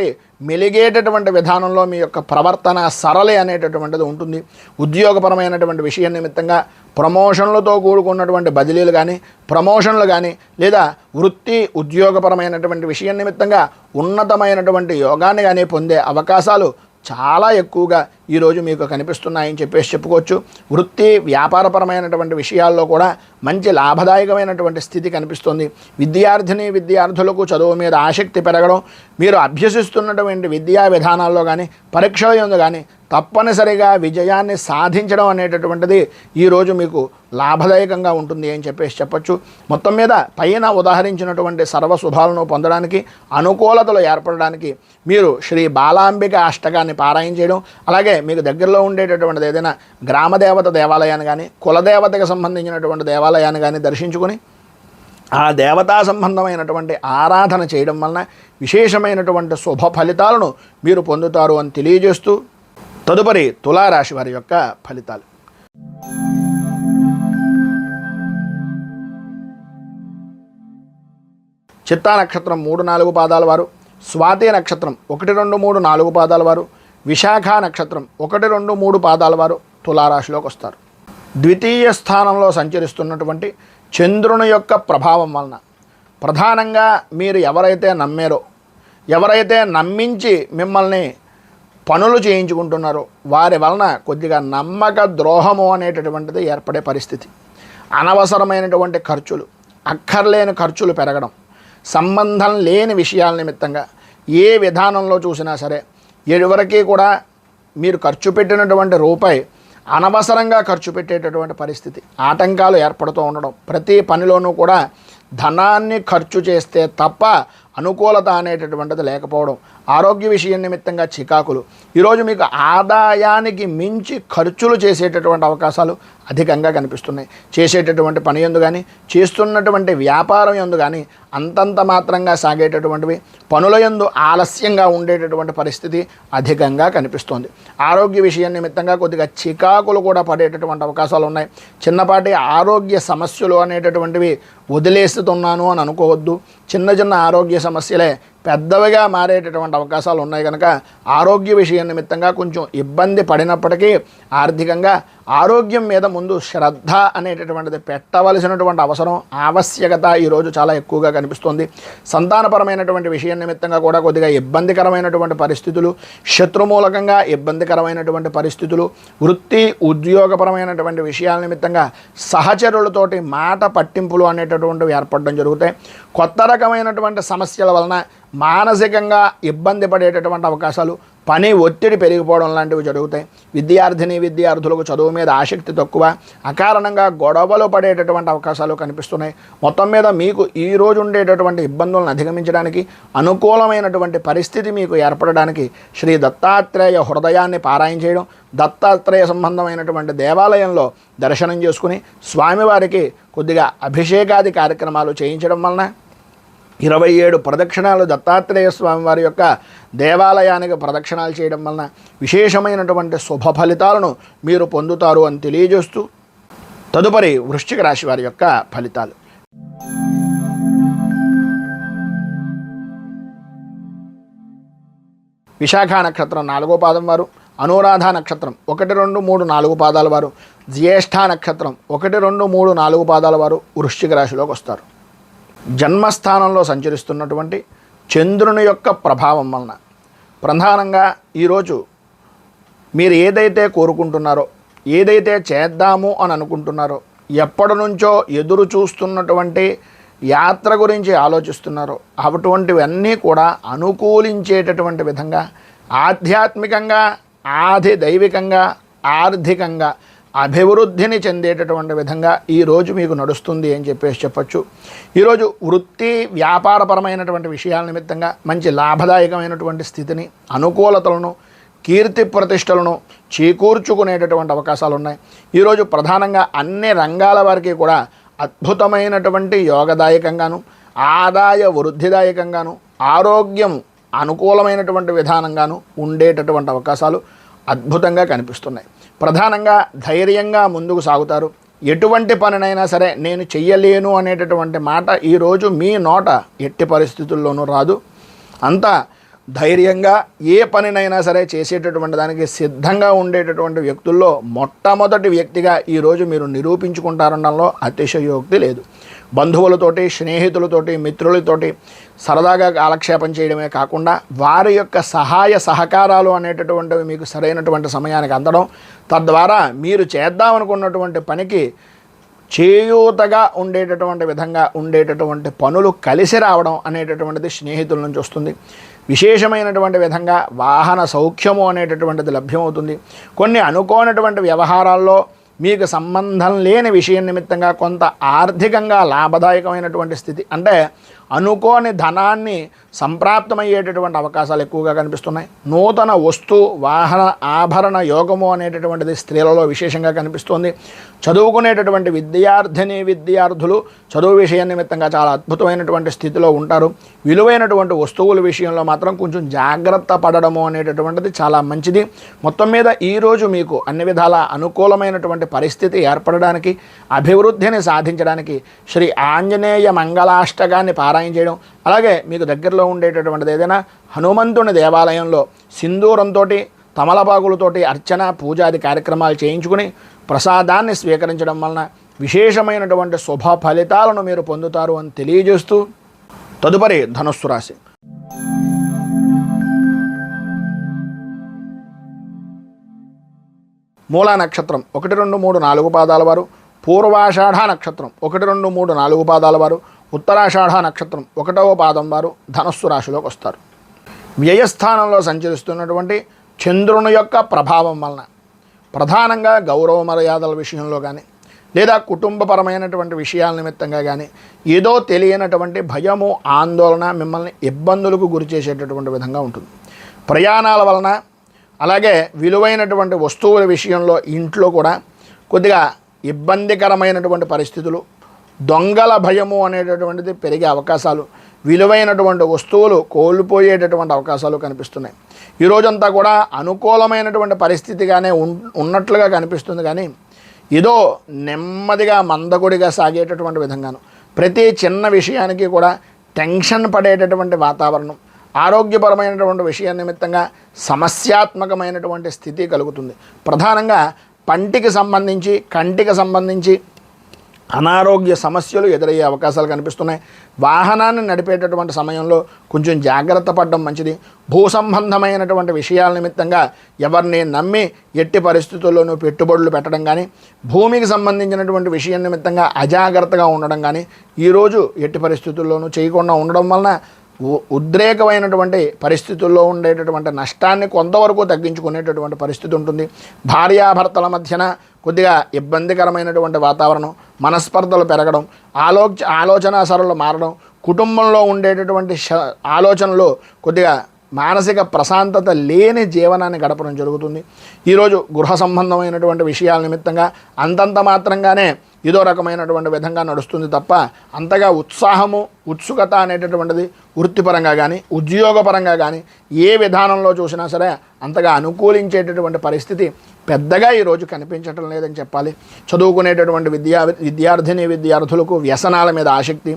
మెలిగేటటువంటి విధానంలో మీ యొక్క ప్రవర్తన సరళి అనేటటువంటిది ఉంటుంది. ఉద్యోగపరమైనటువంటి విషయం నిమిత్తంగా ప్రమోషన్లతో కూడుకున్నటువంటి బదిలీలు కానీ, ప్రమోషన్లు కానీ, లేదా వృత్తి ఉద్యోగపరమైనటువంటి విషయం నిమిత్తంగా ఉన్నతమైనటువంటి యోగాన్ని కానీ పొందే అవకాశాలు చాలా ఎక్కువగా ఈరోజు మీకు కనిపిస్తున్నాయని చెప్పేసి చెప్పుకోవచ్చు. వృత్తి వ్యాపారపరమైనటువంటి విషయాల్లో కూడా మంచి లాభదాయకమైనటువంటి స్థితి కనిపిస్తుంది. విద్యార్థులకు చదువు మీద ఆసక్తి పెరగడం, మీరు అభ్యసిస్తున్నటువంటి విద్యా విధానాల్లో కానీ పరీక్షల యందు కానీ తప్పనిసరిగా విజయాన్ని సాధించడం అనేటటువంటిది ఈరోజు మీకు లాభదాయకంగా ఉంటుంది అని చెప్పేసి చెప్పచ్చు. మొత్తం మీద పైన ఉదాహరించినటువంటి సర్వశుభాలను పొందడానికి, అనుకూలతలు ఏర్పడడానికి మీరు శ్రీ బాలాంబిక అష్టకాన్ని పారాయణ చేయడం, అలాగే మీకు దగ్గరలో ఉండేటటువంటిది ఏదైనా గ్రామదేవత దేవాలయాన్ని కానీ కులదేవతకు సంబంధించినటువంటి దేవాలయాన్ని కానీ దర్శించుకొని ఆ దేవతా సంబంధమైనటువంటి ఆరాధన చేయడం వలన విశేషమైనటువంటి శుభ ఫలితాలను మీరు పొందుతారు అని తెలియజేస్తూ తదుపరి తులారాశి వారి యొక్క ఫలితాలు. చిత్తా నక్షత్రం 3, 4 పాదాల వారు, స్వాతి నక్షత్రం 1, 2, 3, 4 పాదాల వారు, విశాఖ నక్షత్రం 1, 2, 3 పాదాల వారు తులారాశిలోకి వస్తారు. ద్వితీయ స్థానంలో సంచరిస్తున్నటువంటి చంద్రుని యొక్క ప్రభావం వలన ప్రధానంగా మీరు ఎవరైతే నమ్మారో, ఎవరైతే నమ్మించి మిమ్మల్ని పనులు చేయించుకుంటున్నారో వారి వలన కొద్దిగా నమ్మక ద్రోహము అనేటటువంటిది ఏర్పడే పరిస్థితి. అనవసరమైనటువంటి ఖర్చులు, అక్కర్లేని ఖర్చులు పెరగడం, సంబంధం లేని విషయాల నిమిత్తంగా ఏ విధానంలో చూసినా సరే ఎవరికి కూడా మీరు ఖర్చు పెట్టినటువంటి రూపాయి అనవసరంగా ఖర్చు పెట్టేటటువంటి పరిస్థితి, ఆటంకాలు ఏర్పడుతూ ఉండడం, ప్రతి పనిలోనూ కూడా ధనాన్ని ఖర్చు చేస్తే తప్ప అనుకూలత అనేటటువంటిది లేకపోవడం, ఆరోగ్య విషయం నిమిత్తంగా చికాకులు, ఈరోజు మీకు ఆదాయానికి మించి ఖర్చులు చేసేటటువంటి అవకాశాలు అధికంగా కనిపిస్తున్నాయి. చేసేటటువంటి పని యందు కానీ చేస్తున్నటువంటి వ్యాపారం యందు కానీ అంతంత మాత్రంగా సాగేటటువంటివి, పనుల యందు ఆలస్యంగా ఉండేటటువంటి పరిస్థితి అధికంగా కనిపిస్తోంది. ఆరోగ్య విషయం నిమిత్తంగా కొద్దిగా చికాకులు కూడా పడేటటువంటి అవకాశాలు ఉన్నాయి. చిన్నపాటి ఆరోగ్య సమస్యలు అనేటటువంటివి వదిలేస్తున్నాను అని అనుకోవద్దు. చిన్న చిన్న ఆరోగ్య సమస్యలే పెద్దవిగా మారేటటువంటి అవకాశాలు ఉన్నాయి కనుక ఆరోగ్య విషయం నిమిత్తంగా కొంచెం ఇబ్బంది పడినప్పటికీ ఆర్థికంగా ఆరోగ్యం మీద ముందు శ్రద్ధ అనేటటువంటిది పెట్టవలసినటువంటి అవసరం, ఆవశ్యకత ఈరోజు చాలా ఎక్కువగా కనిపిస్తుంది. సంతానపరమైనటువంటి విషయం నిమిత్తంగా కూడా కొద్దిగా ఇబ్బందికరమైనటువంటి పరిస్థితులు, శత్రుమూలకంగా ఇబ్బందికరమైనటువంటి పరిస్థితులు, వృత్తి ఉద్యోగపరమైనటువంటి విషయాల నిమిత్తంగా సహచరులతోటి మాట పట్టింపులు అనేటటువంటివి ఏర్పడడం జరుగుతాయి. కొత్త రకమైనటువంటి సమస్యల వలన మానసికంగా ఇబ్బంది పడేటటువంటి అవకాశాలు, పని ఒత్తిడి పెరిగిపోవడం లాంటివి జరుగుతాయి. విద్యార్థులకు చదువు మీద ఆసక్తి తక్కువ, అకారణంగా గొడవలు పడేటటువంటి అవకాశాలు కనిపిస్తున్నాయి. మొత్తం మీద మీకు ఈ రోజు ఉండేటటువంటి ఇబ్బందులను అధిగమించడానికి, అనుకూలమైనటువంటి పరిస్థితి మీకు ఏర్పడడానికి శ్రీ దత్తాత్రేయ హృదయాన్ని పారాయణ చేయడం, దత్తాత్రేయ సంబంధమైనటువంటి దేవాలయంలో దర్శనం చేసుకుని స్వామివారికి కొద్దిగా అభిషేకాది కార్యక్రమాలు చేయించడం వలన 27 ప్రదక్షిణాలు దత్తాత్రేయ స్వామి వారి యొక్క దేవాలయానికి ప్రదక్షిణాలు చేయడం వలన విశేషమైనటువంటి శుభ ఫలితాలను మీరు పొందుతారు అని తెలియజేస్తూ, తదుపరి వృశ్చిక రాశి వారి యొక్క ఫలితాలు. విశాఖ నక్షత్రం 4వ పాదం వారు, అనురాధ నక్షత్రం 1, 2, 3, 4 పాదాల వారు, జ్యేష్ఠ నక్షత్రం 1, 2, 3, 4 పాదాల వారు వృశ్చిక రాశిలోకి వస్తారు. జన్మస్థానంలో సంచరిస్తున్నటువంటి చంద్రుని యొక్క ప్రభావం వలన ప్రధానంగా ఈరోజు మీరు ఏదైతే కోరుకుంటున్నారో, ఏదైతే చేద్దాము అని అనుకుంటున్నారో, ఎప్పటి నుంచో ఎదురు చూస్తున్నటువంటి యాత్ర గురించి ఆలోచిస్తున్నారో అటువంటివన్నీ కూడా అనుకూలించేటటువంటి విధంగా ఆధ్యాత్మికంగా, ఆది దైవికంగా, ఆర్థికంగా అభివృద్ధిని చెందేటటువంటి విధంగా ఈరోజు మీకు నడుస్తుంది అని చెప్పచ్చు. ఈరోజు వృత్తి వ్యాపారపరమైనటువంటి విషయాల నిమిత్తంగా మంచి లాభదాయకమైనటువంటి స్థితిని, అనుకూలతలను, కీర్తి ప్రతిష్టలను చేకూర్చుకునేటటువంటి అవకాశాలు ఉన్నాయి. ఈరోజు ప్రధానంగా అన్ని రంగాల వారికి కూడా అద్భుతమైనటువంటి యోగదాయకంగాను, ఆదాయ వృద్ధిదాయకంగాను, ఆరోగ్యం అనుకూలమైనటువంటి విధానంగాను ఉండేటటువంటి అవకాశాలు అద్భుతంగా కనిపిస్తున్నాయి. ప్రధానంగా ధైర్యంగా ముందుకు సాగుతారు. ఎటువంటి పనినైనా సరే నేను చెయ్యలేను అనేటటువంటి మాట ఈరోజు మీ నోట ఎట్టి పరిస్థితుల్లోనూ రాదు. అంతా ధైర్యంగా ఏ పనినైనా సరే చేసేటటువంటి దానికి సిద్ధంగా ఉండేటటువంటి వ్యక్తుల్లో మొట్టమొదటి వ్యక్తిగా ఈరోజు మీరు నిరూపించుకుంటారనడంలో అతిశయోక్తి లేదు. బంధువులతోటి, స్నేహితులతోటి, మిత్రులతోటి సరదాగా కాలక్షేపం చేయడమే కాకుండా వారి యొక్క సహాయ సహకారాలు అనేటటువంటివి మీకు సరైనటువంటి సమయానికి అందడం, తద్వారా మీరు చేద్దామనుకున్నటువంటి పనికి చేయూతగా ఉండేటటువంటి విధంగా ఉండేటటువంటి పనులు కలిసి రావడం అనేటటువంటిది స్నేహితుల నుంచి వస్తుంది. విశేషమైనటువంటి విధంగా వాహన సౌఖ్యము అనేటటువంటిది లభ్యమవుతుంది. కొన్ని అనుకోనటువంటి వ్యవహారాల్లో మీకు సంబంధం లేని విషయం నిమిత్తంగా కొంత ఆర్థికంగా లాభదాయకమైనటువంటి స్థితి, అంటే అనుకోని ధనాన్ని సంప్రాప్తమయ్యేటటువంటి అవకాశాలు ఎక్కువగా కనిపిస్తున్నాయి. నూతన వస్తు వాహన ఆభరణ యోగము అనేటటువంటిది స్త్రీలలో విశేషంగా కనిపిస్తుంది. చదువుకునేటటువంటి విద్యార్థులు చదువు విషయం నిమిత్తంగా చాలా అద్భుతమైనటువంటి స్థితిలో ఉంటారు. విలువైనటువంటి వస్తువుల విషయంలో మాత్రం కొంచెం జాగ్రత్త పడడము అనేటటువంటిది చాలా మంచిది. మొత్తం మీద ఈరోజు మీకు అన్ని విధాల అనుకూలమైనటువంటి పరిస్థితి ఏర్పడడానికి, అభివృద్ధిని సాధించడానికి శ్రీ ఆంజనేయ మంగళాష్టకాన్ని పారాయణ చేయడం, అలాగే మీకు దగ్గరలో ఉండేటటువంటిది ఏదైనా హనుమంతుని దేవాలయంలో సింధూరంతో, తమలపాకులతోటి అర్చన పూజాది కార్యక్రమాలు చేయించుకుని ప్రసాదాన్ని స్వీకరించడం వలన విశేషమైనటువంటి శుభ ఫలితాలను మీరు పొందుతారు అని తెలియజేస్తూ, తదుపరి ధనుస్సు రాశి. మూలా నక్షత్రం 1, 2, 3, 4 పాదాల వారు, పూర్వాషాఢ నక్షత్రం 1, 2, 3, 4 పాదాల వారు, ఉత్తరాషాఢ నక్షత్రం 1వ పాదం వారు ధనుస్సు రాశిలోకి వస్తారు. వ్యయస్థానంలో సంచరిస్తున్నటువంటి చంద్రుని యొక్క ప్రభావం వలన ప్రధానంగా గౌరవ మర్యాదల విషయంలో కానీ, లేదా కుటుంబపరమైనటువంటి విషయాల నిమిత్తంగా కానీ ఏదో తెలియనటువంటి భయము, ఆందోళన మిమ్మల్ని ఇబ్బందులకు గురి చేసేటటువంటి విధంగా ఉంటుంది. ప్రయాణాల వలన, అలాగే విలువైనటువంటి వస్తువుల విషయంలో ఇంట్లో కూడా కొద్దిగా ఇబ్బందికరమైనటువంటి పరిస్థితులు, దొంగల భయము అనేటటువంటిది పెరిగే అవకాశాలు, విలువైనటువంటి వస్తువులు కోల్పోయేటటువంటి అవకాశాలు కనిపిస్తున్నాయి. ఈరోజంతా కూడా అనుకూలమైనటువంటి పరిస్థితిగానే ఉన్నట్లుగా కనిపిస్తుంది, కానీ ఏదో నెమ్మదిగా మందకొడిగా సాగేటటువంటి విధంగాను, ప్రతి చిన్న విషయానికి కూడా టెన్షన్ పడేటటువంటి వాతావరణం, ఆరోగ్యపరమైనటువంటి విషయం నిమిత్తంగా సమస్యాత్మకమైనటువంటి స్థితి కలుగుతుంది. ప్రధానంగా పంటికి సంబంధించి, కంటికి సంబంధించి అనారోగ్య సమస్యలు ఎదురయ్యే అవకాశాలు కనిపిస్తున్నాయి. వాహనాన్ని నడిపేటటువంటి సమయంలో కొంచెం జాగ్రత్త పడడం మంచిది. భూ సంబంధమైనటువంటి విషయాల నిమిత్తంగా ఎవరిని నమ్మి ఎట్టి పరిస్థితుల్లోనూ పెట్టుబడులు పెట్టడం కానీ, భూమికి సంబంధించినటువంటి విషయం నిమిత్తంగా అజాగ్రత్తగా ఉండడం కానీ ఈరోజు ఎట్టి పరిస్థితుల్లోనూ చేయకుండా ఉండడం వలన ఉద్రేకమైనటువంటి పరిస్థితుల్లో ఉండేటటువంటి నష్టాన్ని కొంతవరకు తగ్గించుకునేటటువంటి పరిస్థితి ఉంటుంది. భార్యాభర్తల మధ్యన కొద్దిగా ఇబ్బందికరమైనటువంటి వాతావరణం, మనస్పర్ధలు పెరగడం, ఆలోచన సరళలు మారడం, కుటుంబంలో ఉండేటటువంటి ఆలోచనలు కొద్దిగా మానసిక ప్రశాంతత లేని జీవనాన్ని గడపడం జరుగుతుంది. ఈరోజు గృహ సంబంధమైనటువంటి విషయాల నిమిత్తంగా అంతంత మాత్రంగానే ఇదో రకమైనటువంటి విధంగా నడుస్తుంది తప్ప అంతగా ఉత్సాహము, ఉత్సుకత అనేటటువంటిది వృత్తిపరంగా కానీ ఉద్యోగపరంగా కానీ ఏ విధానంలో చూసినా సరే అంతగా అనుకూలించేటటువంటి పరిస్థితి పెద్దగా ఈరోజు కనిపించటం లేదని చెప్పాలి. చదువుకునేటటువంటి విద్యార్థులకు వ్యసనాల మీద ఆసక్తి,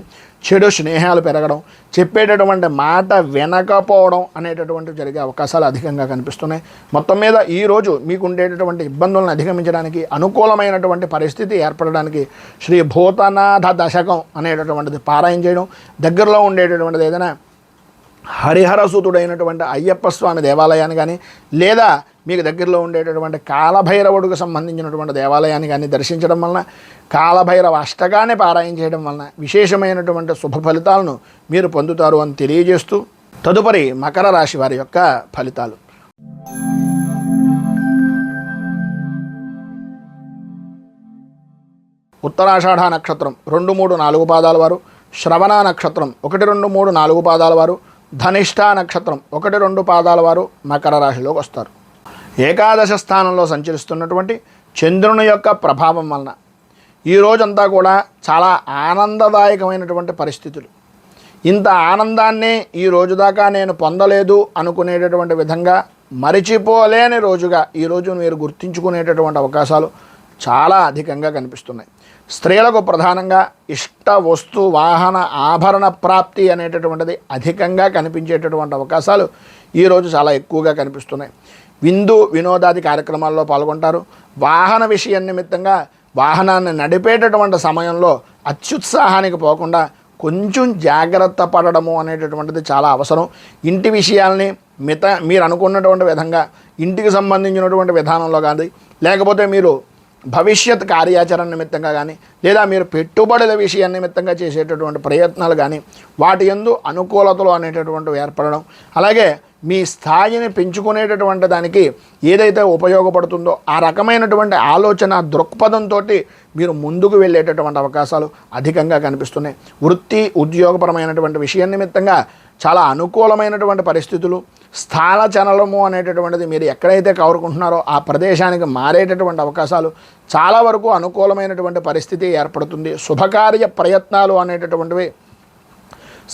చెడు స్నేహాలు పెరగడం, చెప్పేటటువంటి మాట వినకపోవడం అనేటటువంటి జరిగే అవకాశాలు అధికంగా కనిపిస్తున్నాయి. మొత్తం మీద ఈరోజు మీకు ఉండేటటువంటి ఇబ్బందులను అధిగమించడానికి, అనుకూలమైనటువంటి పరిస్థితి ఏర్పడడానికి శ్రీ భూతనాథ దశకం అనేటటువంటిది పారాయణ చేయడం, దగ్గరలో ఉండేటటువంటిది ఏదైనా హరిహరసుతుడైనటువంటి అయ్యప్ప స్వామి దేవాలయాన్ని కానీ లేదా మీకు దగ్గరలో ఉండేటటువంటి కాలభైరవుడికి సంబంధించినటువంటి దేవాలయాన్ని కానీ దర్శించడం వలన, కాలభైరవ అష్టకాన్ని పారాయణ చేయడం వలన విశేషమైనటువంటి శుభ ఫలితాలను మీరు పొందుతారు అని తెలియజేస్తూ తదుపరి మకర రాశి వారి యొక్క ఫలితాలు. ఉత్తరాషాఢ నక్షత్రం 2, 3, 4 పాదాల వారు, శ్రవణ నక్షత్రం 1, 2, 3, 4 పాదాల వారు, ధనిష్ఠ నక్షత్రం 1, 2 పాదాల వారు మకర రాశిలోకి వస్తారు. ఏకాదశ స్థానంలో సంచరిస్తున్నటువంటి చంద్రుని యొక్క ప్రభావం వలన ఈ రోజంతా కూడా చాలా ఆనందదాయకమైనటువంటి పరిస్థితులు. ఇంత ఆనందాన్ని ఈ రోజు దాకా నేను పొందలేదు అనుకునేటటువంటి విధంగా మరిచిపోలేని రోజుగా ఈరోజు మీరు గుర్తించుకునేటటువంటి అవకాశాలు చాలా అధికంగా కనిపిస్తున్నాయి. స్త్రీలకు ప్రధానంగా ఇష్ట వస్తు వాహన ఆభరణ ప్రాప్తి అనేటటువంటిది అధికంగా కనిపించేటటువంటి అవకాశాలు ఈరోజు చాలా ఎక్కువగా కనిపిస్తున్నాయి. విందు వినోదాది కార్యక్రమాల్లో పాల్గొంటారు. వాహన విషయం నిమిత్తంగా వాహనాన్ని నడిపేటటువంటి సమయంలో అత్యుత్సాహానికి పోకుండా కొంచెం జాగ్రత్త పడడము అనేటటువంటిది చాలా అవసరం. ఇంటి విషయాల్ని మీరు అనుకున్నటువంటి విధంగా ఇంటికి సంబంధించినటువంటి విధానంలో కానీ, లేకపోతే మీరు భవిష్యత్ కార్యాచరణ నిమిత్తంగా కానీ, లేదా మీరు పెట్టుబడుల విషయం నిమిత్తంగా చేసేటటువంటి ప్రయత్నాలు కానీ వాటి యందు అనుకూలతలు అనేటటువంటివి ఏర్పడడం, అలాగే మీ స్థాయిని పెంచుకునేటటువంటి దానికి ఏదైతే ఉపయోగపడుతుందో ఆ రకమైనటువంటి ఆలోచన దృక్పథంతో మీరు ముందుకు వెళ్ళేటటువంటి అవకాశాలు అధికంగా కనిపిస్తున్నాయి. వృత్తి ఉద్యోగపరమైనటువంటి విషయం నిమిత్తంగా చాలా అనుకూలమైనటువంటి పరిస్థితులు, స్థాన చలనము అనేటటువంటిది మీరు ఎక్కడైతే కోరుకుంటున్నారో ఆ ప్రదేశానికి మారేటటువంటి అవకాశాలు చాలా వరకు అనుకూలమైనటువంటి పరిస్థితి ఏర్పడుతుంది. శుభకార్య ప్రయత్నాలు అనేటటువంటివి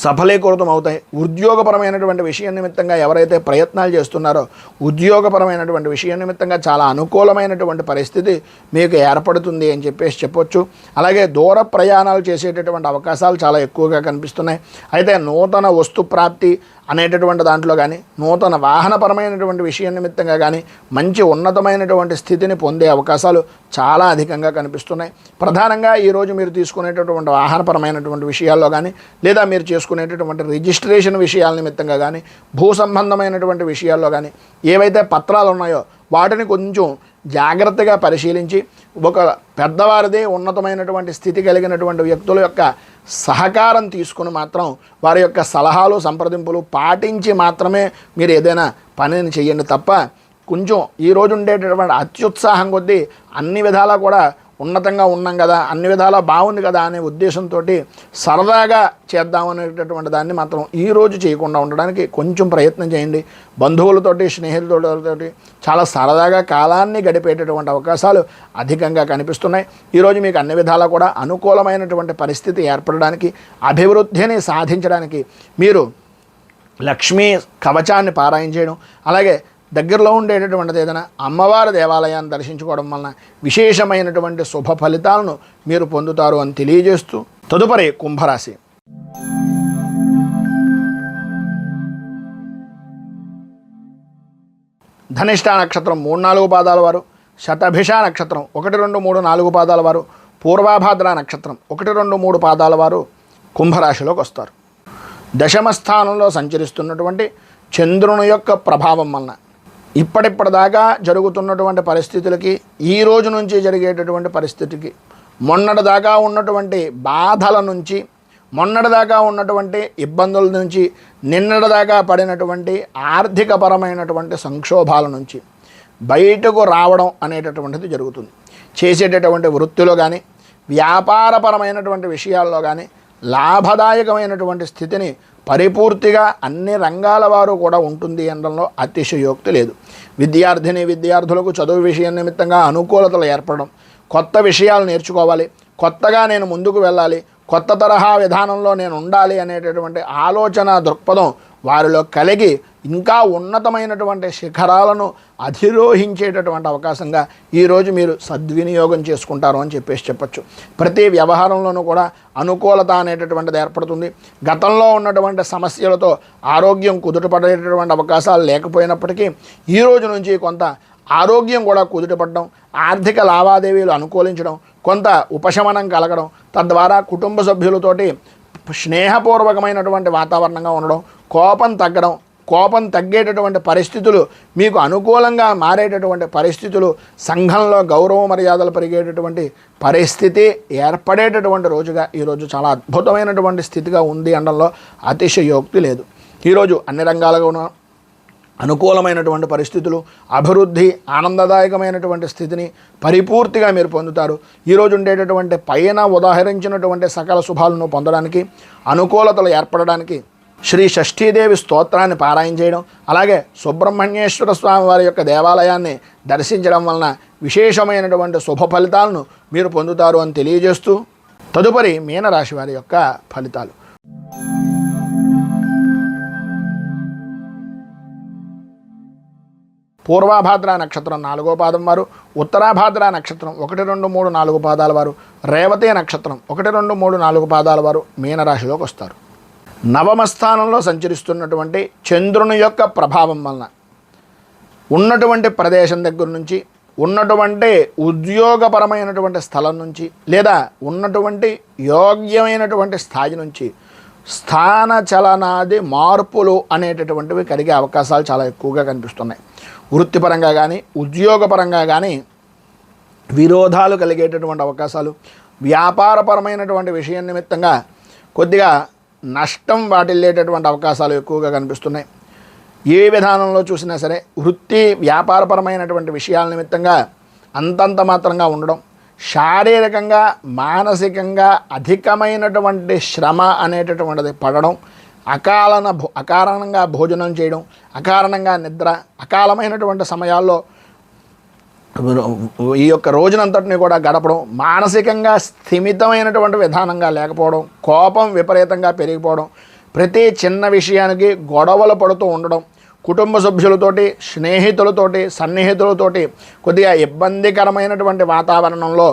సఫలీకృతం అవుతాయి. ఉద్యోగపరమైనటువంటి విషయం నిమిత్తంగా ఎవరైతే ప్రయత్నాలు చేస్తున్నారో ఉద్యోగపరమైనటువంటి విషయం నిమిత్తంగా చాలా అనుకూలమైనటువంటి పరిస్థితి మీకు ఏర్పడుతుంది అని చెప్పొచ్చు. అలాగే దూర ప్రయాణాలు చేసేటటువంటి అవకాశాలు చాలా ఎక్కువగా కనిపిస్తున్నాయి. అయితే నూతన వస్తు ప్రాప్తి అనేటటువంటి దాంట్లో కానీ, నూతన వాహనపరమైనటువంటి విషయం నిమిత్తంగా కానీ మంచి ఉన్నతమైనటువంటి స్థితిని పొందే అవకాశాలు చాలా అధికంగా కనిపిస్తున్నాయి. ప్రధానంగా ఈరోజు మీరు తీసుకునేటటువంటి వాహనపరమైనటువంటి విషయాల్లో కానీ, లేదా మీరు చేసుకునేటటువంటి రిజిస్ట్రేషన్ విషయాల నిమిత్తంగా కానీ, భూ సంబంధమైనటువంటి విషయాల్లో కానీ ఏవైతే పత్రాలు ఉన్నాయో వాటిని కొంచెం జాగ్రత్తగా పరిశీలించి ఒక పెద్దవారిదే ఉన్నతమైనటువంటి స్థితి కలిగినటువంటి వ్యక్తుల యొక్క సహకారం తీసుకుని మాత్రం వారి యొక్క సలహాలు సంప్రదింపులు పాటించి మాత్రమే మీరు ఏదైనా పనిని చేయండి తప్ప కొంచెం ఈరోజు ఉండేటటువంటి అత్యుత్సాహం కొద్దీ అన్ని విధాలా కూడా ఉన్నతంగా ఉన్నాం కదా, అన్ని విధాలా బాగుంది కదా అనే ఉద్దేశంతో సరదాగా చేద్దామనేటటువంటి దాన్ని మాత్రం ఈరోజు చేయకుండా ఉండడానికి కొంచెం ప్రయత్నం చేయండి. బంధువులతోటి స్నేహితులతోటి చాలా సరదాగా కాలాన్ని గడిపేటటువంటి అవకాశాలు అధికంగా కనిపిస్తున్నాయి. ఈరోజు మీకు అన్ని విధాలా కూడా అనుకూలమైనటువంటి పరిస్థితి ఏర్పడడానికి, అభివృద్ధిని సాధించడానికి మీరు లక్ష్మీ కవచాన్ని పారాయణ చేయడం, అలాగే దగ్గరలో ఉండేటటువంటిది ఏదైనా అమ్మవారి దేవాలయాన్ని దర్శించుకోవడం వలన విశేషమైనటువంటి శుభ ఫలితాలను మీరు పొందుతారు అని తెలియజేస్తూ తదుపరి కుంభరాశి. ధనిష్ఠ నక్షత్రం 3-4 పాదాల వారు, శతభిష నక్షత్రం 1, 2, 3, 4 పాదాల వారు, పూర్వభాద్ర నక్షత్రం 1, 2, 3 పాదాల వారు కుంభరాశిలోకి వస్తారు. దశమ స్థానంలో సంచరిస్తున్నటువంటి చంద్రుని యొక్క ప్రభావం వలన ఇప్పటిదాకా జరుగుతున్నటువంటి పరిస్థితులకి, ఈ రోజు నుంచి జరిగేటటువంటి పరిస్థితికి, మొన్నటి దాకా ఉన్నటువంటి బాధల నుంచి మొన్నటిదాకా ఉన్నటువంటి ఇబ్బందుల నుంచి, నిన్నటిదాకా పడినటువంటి ఆర్థికపరమైనటువంటి సంక్షోభాల నుంచి బయటకు రావడం అనేటటువంటిది జరుగుతుంది. చేసేటటువంటి వృత్తిలో కానీ, వ్యాపారపరమైనటువంటి విషయాల్లో కానీ లాభదాయకమైనటువంటి స్థితిని పరిపూర్తిగా అన్ని రంగాల వారు కూడా ఉంటుంది అనడంలో అతిశయోక్తి లేదు. విద్యార్థులకు చదువు విషయం నిమిత్తంగా అనుకూలతలు ఏర్పడడం, కొత్త విషయాలు నేర్చుకోవాలి, కొత్తగా నేను ముందుకు వెళ్ళాలి, కొత్త తరహా విధానంలో నేను ఉండాలి అనేటటువంటి ఆలోచన దృక్పథం వారిలో కలిగి ఇంకా ఉన్నతమైనటువంటి శిఖరాలను అధిరోహించేటటువంటి అవకాశంగా ఈరోజు మీరు సద్వినియోగం చేసుకుంటారు అని చెప్పచ్చు. ప్రతి వ్యవహారంలోనూ కూడా అనుకూలత అనేటటువంటిది ఏర్పడుతుంది. గతంలో ఉన్నటువంటి సమస్యలతో ఆరోగ్యం కుదుటపడేటటువంటి అవకాశాలు లేకపోయినప్పటికీ ఈ రోజు నుంచి కొంత ఆరోగ్యం కూడా కుదుటపడడం, ఆర్థిక లావాదేవీలు అనుకూలించడం, కొంత ఉపశమనం కలగడం, తద్వారా కుటుంబ సభ్యులతోటి స్నేహపూర్వకమైనటువంటి వాతావరణంగా ఉండడం, కోపం తగ్గేటటువంటి పరిస్థితులు, మీకు అనుకూలంగా మారేటటువంటి పరిస్థితులు, సంఘంలో గౌరవ మర్యాదలు పెరిగేటటువంటి పరిస్థితి ఏర్పడేటటువంటి రోజుగా ఈరోజు చాలా అద్భుతమైనటువంటి స్థితిగా ఉంది అనడంలో అతిశయోక్తి లేదు. ఈరోజు అన్ని రంగాలుగా ఉన్న అనుకూలమైనటువంటి పరిస్థితులు, అభివృద్ధి, ఆనందదాయకమైనటువంటి స్థితిని పరిపూర్తిగా మీరు పొందుతారు. ఈరోజు ఉండేటటువంటి పైన ఉదాహరించినటువంటి సకల శుభాలను పొందడానికి, అనుకూలతలు ఏర్పడడానికి శ్రీ షష్ఠీదేవి స్తోత్రాన్ని పారాయణ చేయడం, అలాగే సుబ్రహ్మణ్యేశ్వర స్వామి వారి యొక్క దేవాలయాన్ని దర్శించడం వలన విశేషమైనటువంటి శుభ ఫలితాలను మీరు పొందుతారు అని తెలియజేస్తూ, తదుపరి మీనరాశి వారి యొక్క ఫలితాలు. పూర్వాభాద్ర నక్షత్రం 4వ పాదం వారు, ఉత్తరాభాద్ర నక్షత్రం 1, 2, 3, 4 పాదాల వారు, రేవతి నక్షత్రం 1, 2, 3, 4 పాదాల వారు మీనరాశిలోకి వస్తారు. నవమ స్థానంలో సంచరిస్తున్నటువంటి చంద్రుని యొక్క ప్రభావం వలన ఉన్నటువంటి ప్రదేశం దగ్గర నుంచి, ఉన్నటువంటి ఉద్యోగపరమైనటువంటి స్థలం నుంచి, లేదా ఉన్నటువంటి యోగ్యమైనటువంటి స్థాయి నుంచి స్థాన చలనాది మార్పులు అనేటటువంటివి కలిగే అవకాశాలు చాలా ఎక్కువగా కనిపిస్తున్నాయి. వృత్తిపరంగా కానీ, ఉద్యోగపరంగా కానీ విరోధాలు కలిగేటటువంటి అవకాశాలు, వ్యాపారపరమైనటువంటి విషయం నిమిత్తంగా కొద్దిగా నష్టం వాటిల్లేటటువంటి అవకాశాలు ఎక్కువగా కనిపిస్తున్నాయి. ఏ విధానంలో చూసినా సరే వృత్తి వ్యాపారపరమైనటువంటి విషయాల నిమిత్తంగా అంతంత మాత్రంగా ఉండడం, శారీరకంగా మానసికంగా అధికమైనటువంటి శ్రమ అనేటటువంటిది పడడం, అకారణంగా భోజనం చేయడం, అకారణంగా నిద్ర, అకాలమైనటువంటి సమయాల్లో ఈ యొక్క రోజునంతటిని కూడా గడపడం, మానసికంగా స్థిమితమైనటువంటి విధానంగా లేకపోవడం, కోపం విపరీతంగా పెరిగిపోవడం, ప్రతి చిన్న విషయానికి గొడవలు పడుతూ ఉండడం, కుటుంబ సభ్యులతోటి, స్నేహితులతోటి, సన్నిహితులతోటి కొద్దిగా ఇబ్బందికరమైనటువంటి వాతావరణంలో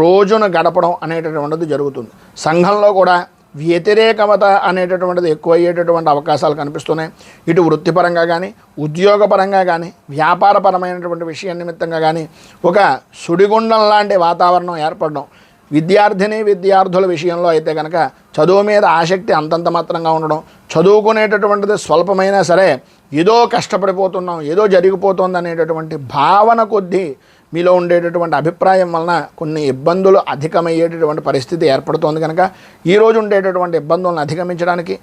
రోజును గడపడం అనేటటువంటిది జరుగుతుంది. సంఘంలో కూడా వ్యతిరేకత అనేటటువంటిది ఎక్కువయ్యేటటువంటి అవకాశాలు కనిపిస్తున్నాయి. ఇటు వృత్తిపరంగా కానీ, ఉద్యోగపరంగా కానీ, వ్యాపారపరమైనటువంటి విషయం నిమిత్తంగా కానీ ఒక సుడిగుండం లాంటి వాతావరణం ఏర్పడడం, విద్యార్థుల విషయంలో అయితే కనుక చదువు మీద ఆసక్తి అంతంత మాత్రంగా ఉండడం, చదువుకునేటటువంటిది స్వల్పమైనా సరే ఏదో కష్టపడిపోతున్నాం, ఏదో జరిగిపోతుంది అనేటటువంటి భావన కొద్దీ మీలో ఉండేటటువంటి అభిప్రాయం వలన కొన్ని ఇబ్బందులు అధికమయ్యేటటువంటి పరిస్థితి ఏర్పడుతోంది. కనుక ఈరోజు ఉండేటటువంటి ఇబ్బందులను అధిగమించడానికి,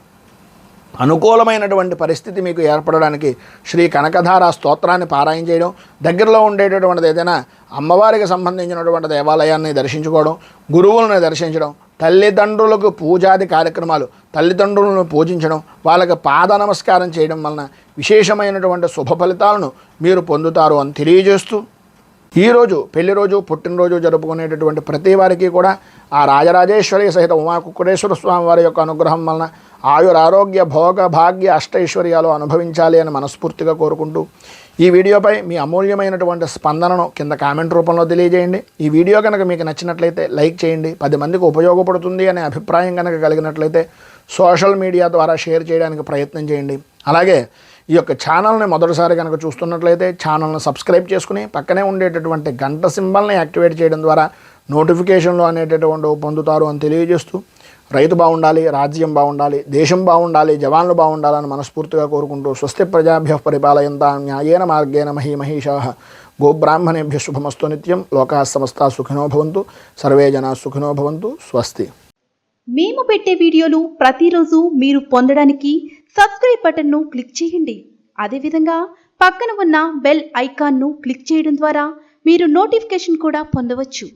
అనుకూలమైనటువంటి పరిస్థితి మీకు ఏర్పడడానికి శ్రీ కనకధార స్తోత్రాన్ని పారాయణ చేయడం, దగ్గరలో ఉండేటటువంటిది ఏదైనా అమ్మవారికి సంబంధించినటువంటి దేవాలయాన్ని దర్శించుకోవడం, గురువులను దర్శించడం, తల్లిదండ్రులకు పూజాది కార్యక్రమాలు, తల్లిదండ్రులను పూజించడం, వాళ్ళకి పాద నమస్కారం చేయడం వలన విశేషమైనటువంటి శుభ ఫలితాలను మీరు పొందుతారు అని తెలియజేస్తూ, ఈరోజు పెళ్లి రోజు, పుట్టినరోజు జరుపుకునేటటువంటి ప్రతి వారికి కూడా ఆ రాజరాజేశ్వరి సహిత ఉమాకుక్కుటేశ్వర స్వామి వారి యొక్క అనుగ్రహం వలన ఆయురారోగ్య భోగ భాగ్య అష్టైశ్వర్యాలు అనుభవించాలి అని మనస్ఫూర్తిగా కోరుకుంటూ, ఈ వీడియోపై మీ అమూల్యమైనటువంటి స్పందనను కింద కామెంట్ రూపంలో తెలియజేయండి. ఈ వీడియో కనుక మీకు నచ్చినట్లయితే లైక్ చేయండి. 10 మందికి ఉపయోగపడుతుంది అనే అభిప్రాయం కనుక కలిగినట్లయితే సోషల్ మీడియా ద్వారా షేర్ చేయడానికి ప్రయత్నం చేయండి. అలాగే ఈ యొక్క ఛానల్ని మొదటిసారి కనుక చూస్తున్నట్లయితే ఛానల్ని సబ్స్క్రైబ్ చేసుకుని పక్కనే ఉండేటటువంటి గంట సింబల్ని యాక్టివేట్ చేయడం ద్వారా నోటిఫికేషన్లు అనేటటువంటి పొందుతారు అని తెలియజేస్తూ, రైతు బాగుండాలి, రాజ్యం బాగుండాలి, దేశం బాగుండాలి, జవాన్లు బాగుండాలని మనస్ఫూర్తిగా కోరుకుంటూ, స్వస్తి ప్రజాభ్యః పరిపాలయంతాం న్యాయేన మార్గేణ మహీమహీషాః గోబ్రాహ్మణేభ్యః శుభమస్తు నిత్యం. లోకాః సమస్తాః సుఖినో భవంతు, సర్వే జనాః సుఖినో భవంతు. స్వస్తి. మేము పెట్టే వీడియోలు ప్రతిరోజు మీరు పొందడానికి సబ్స్క్రైబ్ బటన్ను క్లిక్ చేయండి. అదేవిధంగా పక్కన ఉన్న బెల్ ఐకాన్ను క్లిక్ చేయడం ద్వారా మీరు నోటిఫికేషన్ కూడా పొందవచ్చు.